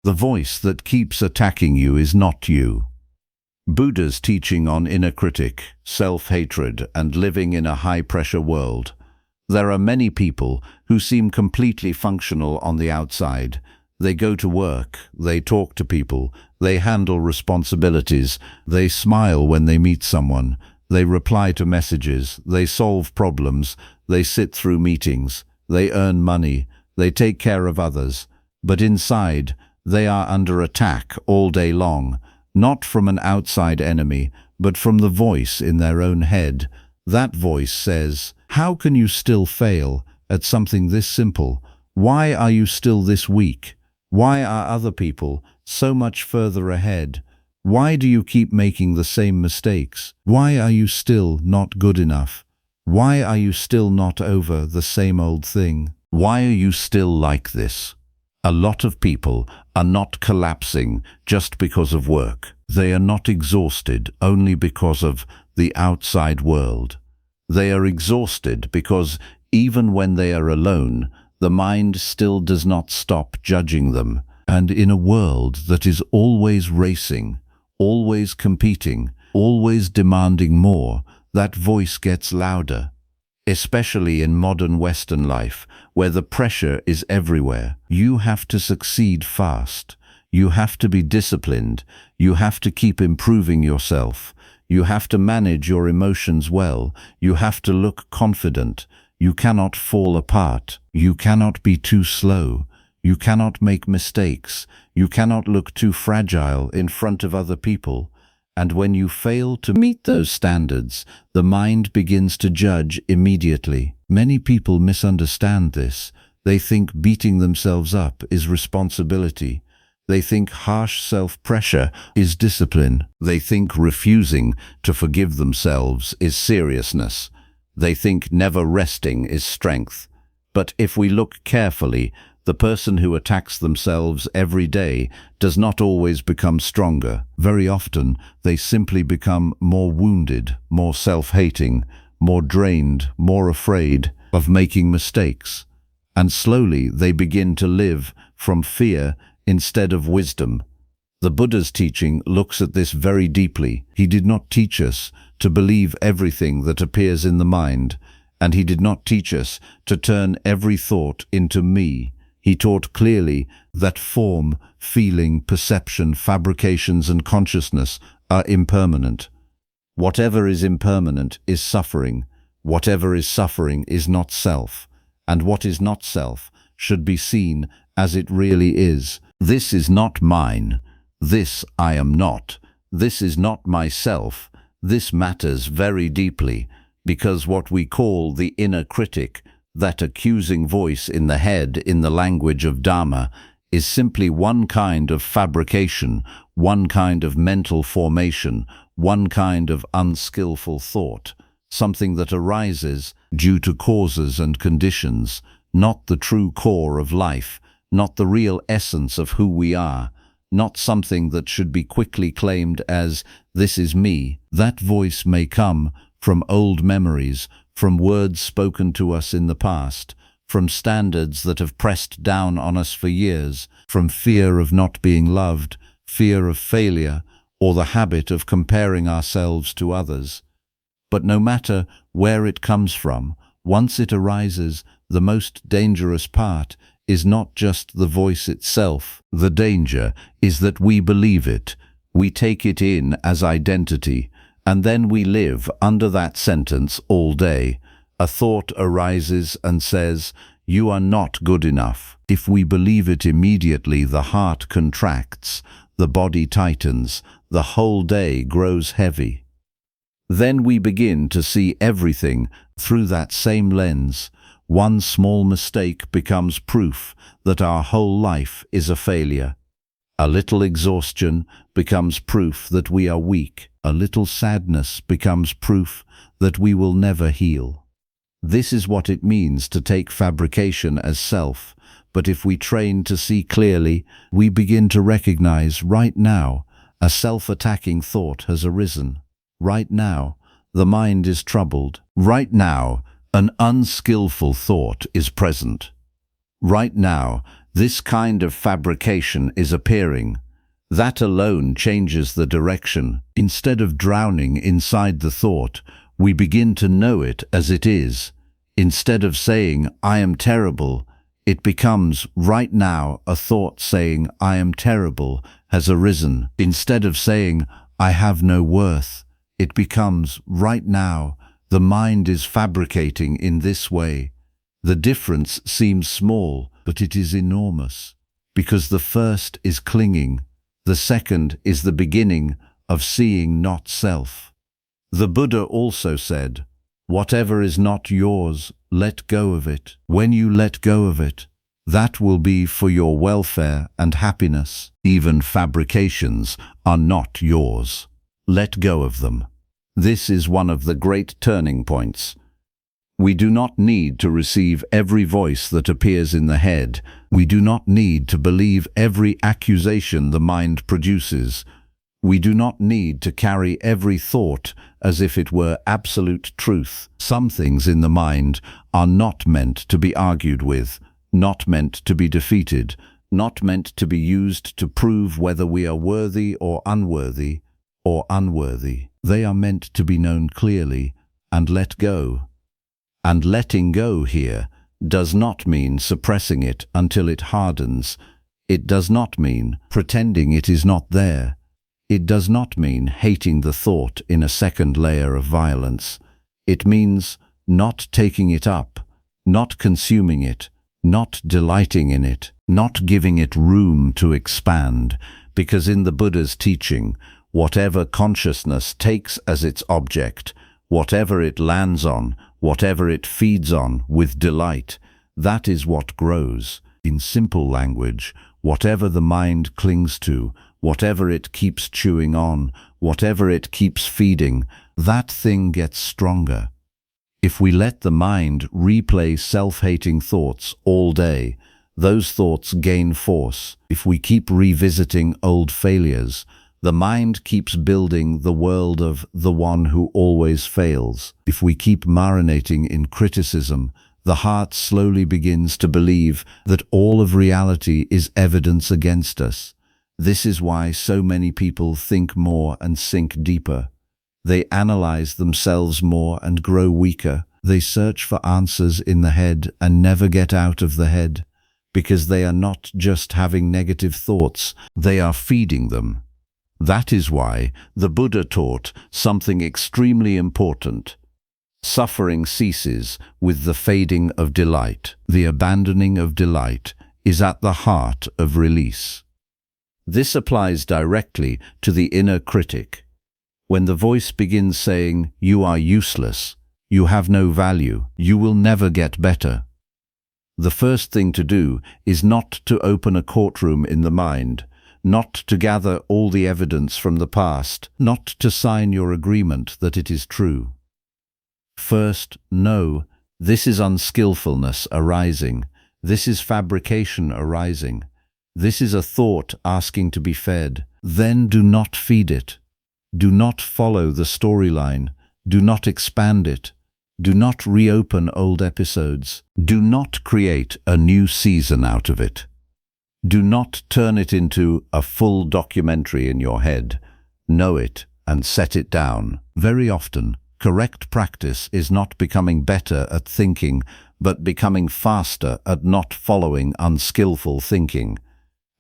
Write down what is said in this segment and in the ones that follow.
The voice that keeps attacking you is not you. Buddha's teaching on inner critic, self-hatred, and living in a high-pressure world. There are many people who seem completely functional on the outside. They go to work, they talk to people, they handle responsibilities, they smile when they meet someone, they reply to messages, they solve problems, they sit through meetings, they earn money, they take care of others. But inside, they are under attack all day long, not from an outside enemy, but from the voice in their own head. That voice says, "How can you still fail at something this simple? Why are you still this weak? Why are other people so much further ahead? Why do you keep making the same mistakes? Why are you still not good enough? Why are you still not over the same old thing? Why are you still like this?" A lot of people are not collapsing just because of work. They are not exhausted only because of the outside world. They are exhausted because even when they are alone, the mind still does not stop judging them. And in a world that is always racing, always competing, always demanding more, that voice gets louder. Especially in modern Western life, where the pressure is everywhere. You have to succeed fast. You have to be disciplined. You have to keep improving yourself. You have to manage your emotions well. You have to look confident. You cannot fall apart. You cannot be too slow. You cannot make mistakes. You cannot look too fragile in front of other people. And when you fail to meet those standards, the mind begins to judge immediately. Many people misunderstand this. They think beating themselves up is responsibility. They think harsh self-pressure is discipline. They think refusing to forgive themselves is seriousness. They think never resting is strength. But if we look carefully, the person who attacks themselves every day does not always become stronger. Very often, they simply become more wounded, more self-hating, more drained, more afraid of making mistakes. And slowly they begin to live from fear instead of wisdom. The Buddha's teaching looks at this very deeply. He did not teach us to believe everything that appears in the mind, and he did not teach us to turn every thought into me. He taught clearly that form, feeling, perception, fabrications, and consciousness are impermanent. Whatever is impermanent is suffering. Whatever is suffering is not self. And what is not self should be seen as it really is. This is not mine. This I am not. This is not myself. This matters very deeply, because what we call the inner critic, that accusing voice in the head in the language of Dharma, is simply one kind of fabrication, one kind of mental formation, one kind of unskillful thought, something that arises due to causes and conditions, not the true core of life, not the real essence of who we are, not something that should be quickly claimed as, "This is me." That voice may come from old memories, from words spoken to us in the past, from standards that have pressed down on us for years, from fear of not being loved, fear of failure, or the habit of comparing ourselves to others. But no matter where it comes from, once it arises, the most dangerous part is not just the voice itself. The danger is that we believe it, we take it in as identity, and then we live under that sentence all day. A thought arises and says, "You are not good enough." If we believe it immediately, the heart contracts, the body tightens, the whole day grows heavy. Then we begin to see everything through that same lens. One small mistake becomes proof that our whole life is a failure. A little exhaustion becomes proof that we are weak. A little sadness becomes proof that we will never heal. This is what it means to take fabrication as self. But if we train to see clearly, we begin to recognize right now a self-attacking thought has arisen. Right now, the mind is troubled. Right now, an unskillful thought is present. Right now, this kind of fabrication is appearing. That alone changes the direction. Instead of drowning inside the thought, we begin to know it as it is. Instead of saying, "I am terrible," it becomes, "Right now, a thought saying, I am terrible, has arisen." Instead of saying, "I have no worth," it becomes, "Right now, the mind is fabricating in this way." The difference seems small, but it is enormous, because the first is clinging, the second is the beginning of seeing not self. The Buddha also said, "Whatever is not yours, let go of it. When you let go of it, that will be for your welfare and happiness." Even fabrications are not yours. Let go of them. This is one of the great turning points. We do not need to receive every voice that appears in the head. We do not need to believe every accusation the mind produces. We do not need to carry every thought as if it were absolute truth. Some things in the mind are not meant to be argued with, not meant to be defeated, not meant to be used to prove whether we are worthy or unworthy, They are meant to be known clearly and let go. And letting go here does not mean suppressing it until it hardens. It does not mean pretending it is not there. It does not mean hating the thought in a second layer of violence. It means not taking it up, not consuming it, not delighting in it, not giving it room to expand, because in the Buddha's teaching, whatever consciousness takes as its object, whatever it lands on, whatever it feeds on with delight, that is what grows. In simple language, whatever the mind clings to, whatever it keeps chewing on, whatever it keeps feeding, that thing gets stronger. If we let the mind replay self-hating thoughts all day, those thoughts gain force. If we keep revisiting old failures, the mind keeps building the world of the one who always fails. If we keep marinating in criticism, the heart slowly begins to believe that all of reality is evidence against us. This is why so many people think more and sink deeper. They analyze themselves more and grow weaker. They search for answers in the head and never get out of the head, because they are not just having negative thoughts, they are feeding them. That is why the Buddha taught something extremely important. Suffering ceases with the fading of delight. The abandoning of delight is at the heart of release. This applies directly to the inner critic. When the voice begins saying, "You are useless, you have no value, you will never get better," the first thing to do is not to open a courtroom in the mind, not to gather all the evidence from the past, not to sign your agreement that it is true. First, know, this is unskillfulness arising, this is fabrication arising, this is a thought asking to be fed. Then do not feed it. Do not follow the storyline. Do not expand it. Do not reopen old episodes. Do not create a new season out of it. Do not turn it into a full documentary in your head. Know it and set it down. Very often, correct practice is not becoming better at thinking, but becoming faster at not following unskillful thinking.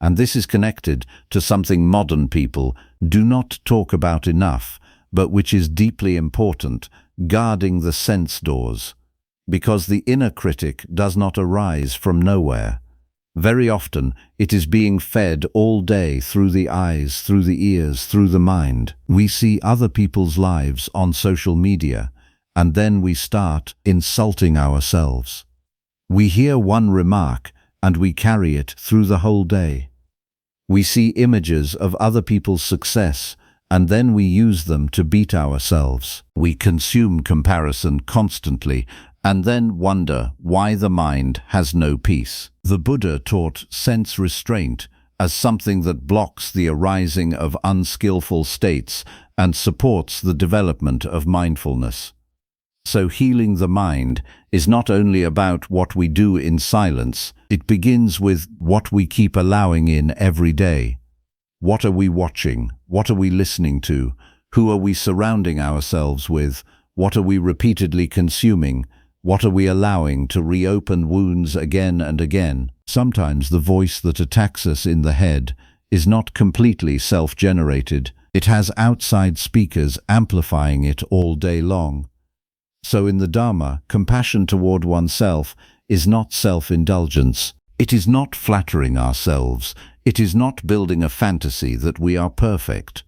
And this is connected to something modern people do not talk about enough, but which is deeply important, guarding the sense doors. Because the inner critic does not arise from nowhere. Very often, it is being fed all day through the eyes, through the ears, through the mind. We see other people's lives on social media, and then we start insulting ourselves. We hear one remark, and we carry it through the whole day. We see images of other people's success, and then we use them to beat ourselves. We consume comparison constantly, and then wonder why the mind has no peace. The Buddha taught sense restraint as something that blocks the arising of unskillful states and supports the development of mindfulness. So healing the mind is not only about what we do in silence, it begins with what we keep allowing in every day. What are we watching? What are we listening to? Who are we surrounding ourselves with? What are we repeatedly consuming? What are we allowing to reopen wounds again and again? Sometimes the voice that attacks us in the head is not completely self-generated. It has outside speakers amplifying it all day long. So in the Dharma, compassion toward oneself is not self-indulgence. It is not flattering ourselves. It is not building a fantasy that we are perfect.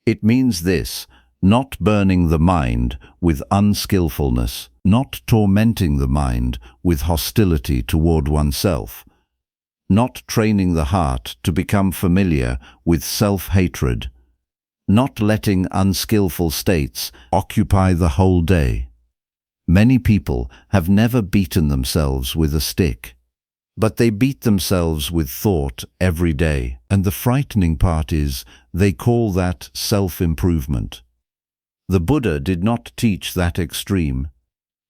It means this: not burning the mind with unskillfulness, not tormenting the mind with hostility toward oneself, not training the heart to become familiar with self-hatred, not letting unskillful states occupy the whole day. Many people have never beaten themselves with a stick, but they beat themselves with thought every day. And the frightening part is, they call that self-improvement. The Buddha did not teach that extreme.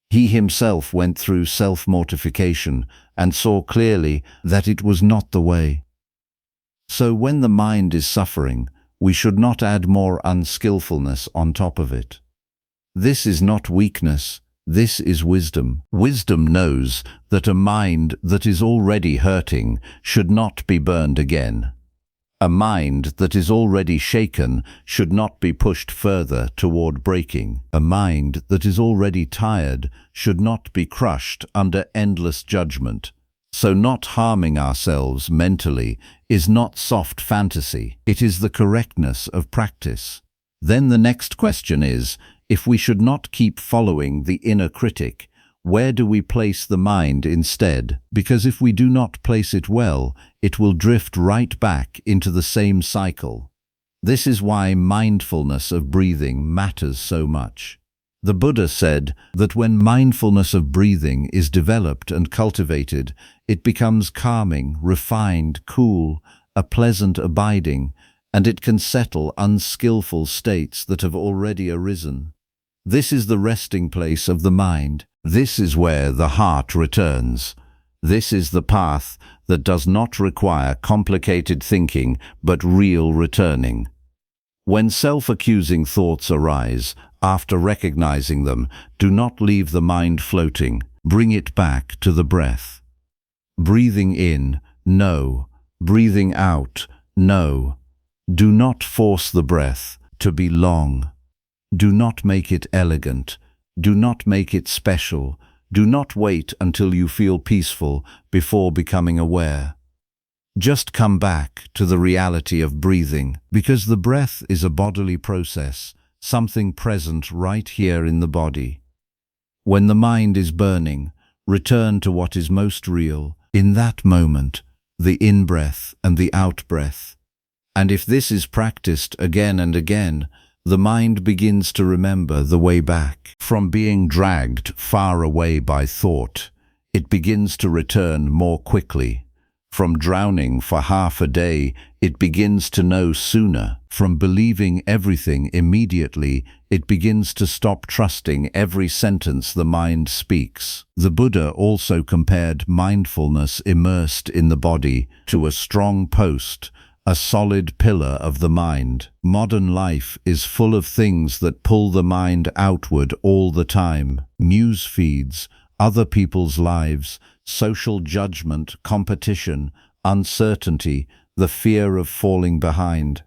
He himself went through self-mortification and saw clearly that it was not the way. So when the mind is suffering, we should not add more unskillfulness on top of it. This is not weakness, this is wisdom. Wisdom knows that a mind that is already hurting should not be burned again. A mind that is already shaken should not be pushed further toward breaking. A mind that is already tired should not be crushed under endless judgment. So not harming ourselves mentally is not soft fantasy. It is the correctness of practice. Then the next question is, if we should not keep following the inner critic, where do we place the mind instead? Because if we do not place it well, it will drift right back into the same cycle. This is why mindfulness of breathing matters so much. The Buddha said that when mindfulness of breathing is developed and cultivated, it becomes calming, refined, cool, a pleasant abiding, and it can settle unskillful states that have already arisen. This is the resting place of the mind. This is where the heart returns. This is the path that does not require complicated thinking, but real returning. When self-accusing thoughts arise, after recognizing them, do not leave the mind floating. Bring it back to the breath. Breathing in, no. Breathing out, no. Do not force the breath to be long. Do not make it elegant. Do not make it special. Do not wait until you feel peaceful before becoming aware. Just come back to the reality of breathing, because the breath is a bodily process, something present right here in the body. When the mind is burning, return to what is most real, in that moment, the in-breath and the out-breath. And if this is practiced again and again, the mind begins to remember the way back. From being dragged far away by thought, it begins to return more quickly. From drowning for half a day, it begins to know sooner. From believing everything immediately, it begins to stop trusting every sentence the mind speaks. The Buddha also compared mindfulness immersed in the body to a strong post, a solid pillar of the mind. Modern life is full of things that pull the mind outward all the time. News feeds, other people's lives, social judgment, competition, uncertainty, the fear of falling behind.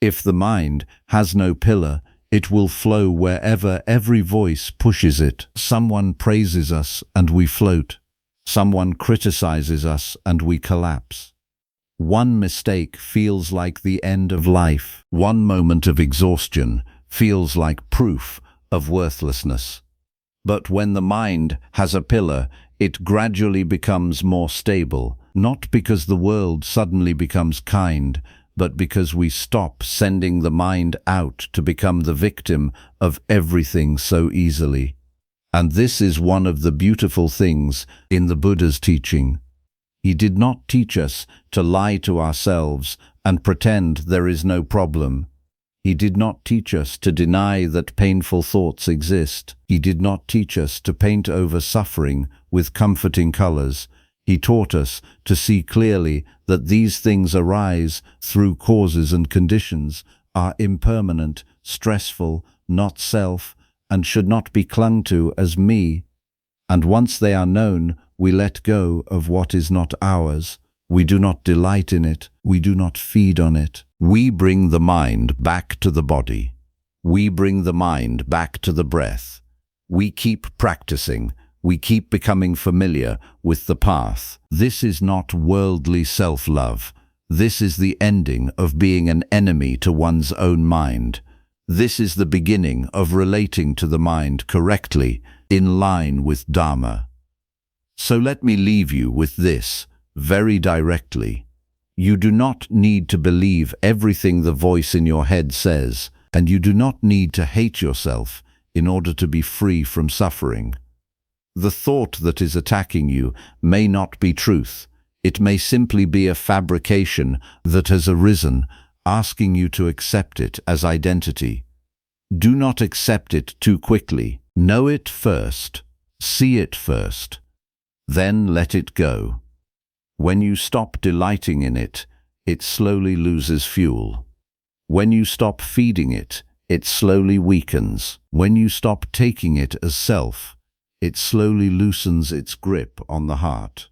If the mind has no pillar, it will flow wherever every voice pushes it. Someone praises us and we float. Someone criticizes us and we collapse. One mistake feels like the end of life. One moment of exhaustion feels like proof of worthlessness. But when the mind has a pillar, it gradually becomes more stable, not because the world suddenly becomes kind, but because we stop sending the mind out to become the victim of everything so easily. And this is one of the beautiful things in the Buddha's teaching. He did not teach us to lie to ourselves and pretend there is no problem. He did not teach us to deny that painful thoughts exist. He did not teach us to paint over suffering with comforting colors. He taught us to see clearly that these things arise through causes and conditions, are impermanent, stressful, not self, and should not be clung to as me. And once they are known, we let go of what is not ours. We do not delight in it. We do not feed on it. We bring the mind back to the body. We bring the mind back to the breath. We keep practicing. We keep becoming familiar with the path. This is not worldly self-love. This is the ending of being an enemy to one's own mind. This is the beginning of relating to the mind correctly, in line with Dharma. So let me leave you with this, very directly. You do not need to believe everything the voice in your head says, and you do not need to hate yourself in order to be free from suffering. The thought that is attacking you may not be truth. It may simply be a fabrication that has arisen, asking you to accept it as identity. Do not accept it too quickly. Know it first. See it first. Then let it go. When you stop delighting in it, it slowly loses fuel. When you stop feeding it, it slowly weakens. When you stop taking it as self, it slowly loosens its grip on the heart.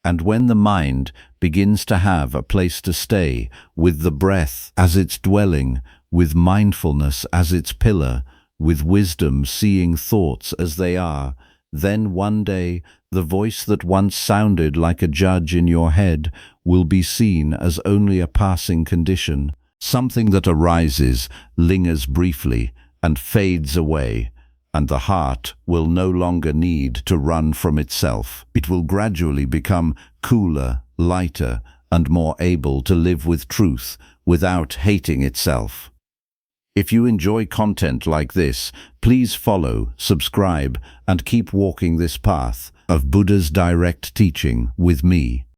And when the mind begins to have a place to stay, with the breath as its dwelling, with mindfulness as its pillar, with wisdom seeing thoughts as they are, then one day the voice that once sounded like a judge in your head will be seen as only a passing condition, something that arises, lingers briefly, and fades away. And the heart will no longer need to run from itself. It will gradually become cooler, lighter, and more able to live with truth without hating itself. If you enjoy content like this, please follow, subscribe, and keep walking this path of Buddha's direct teaching with me.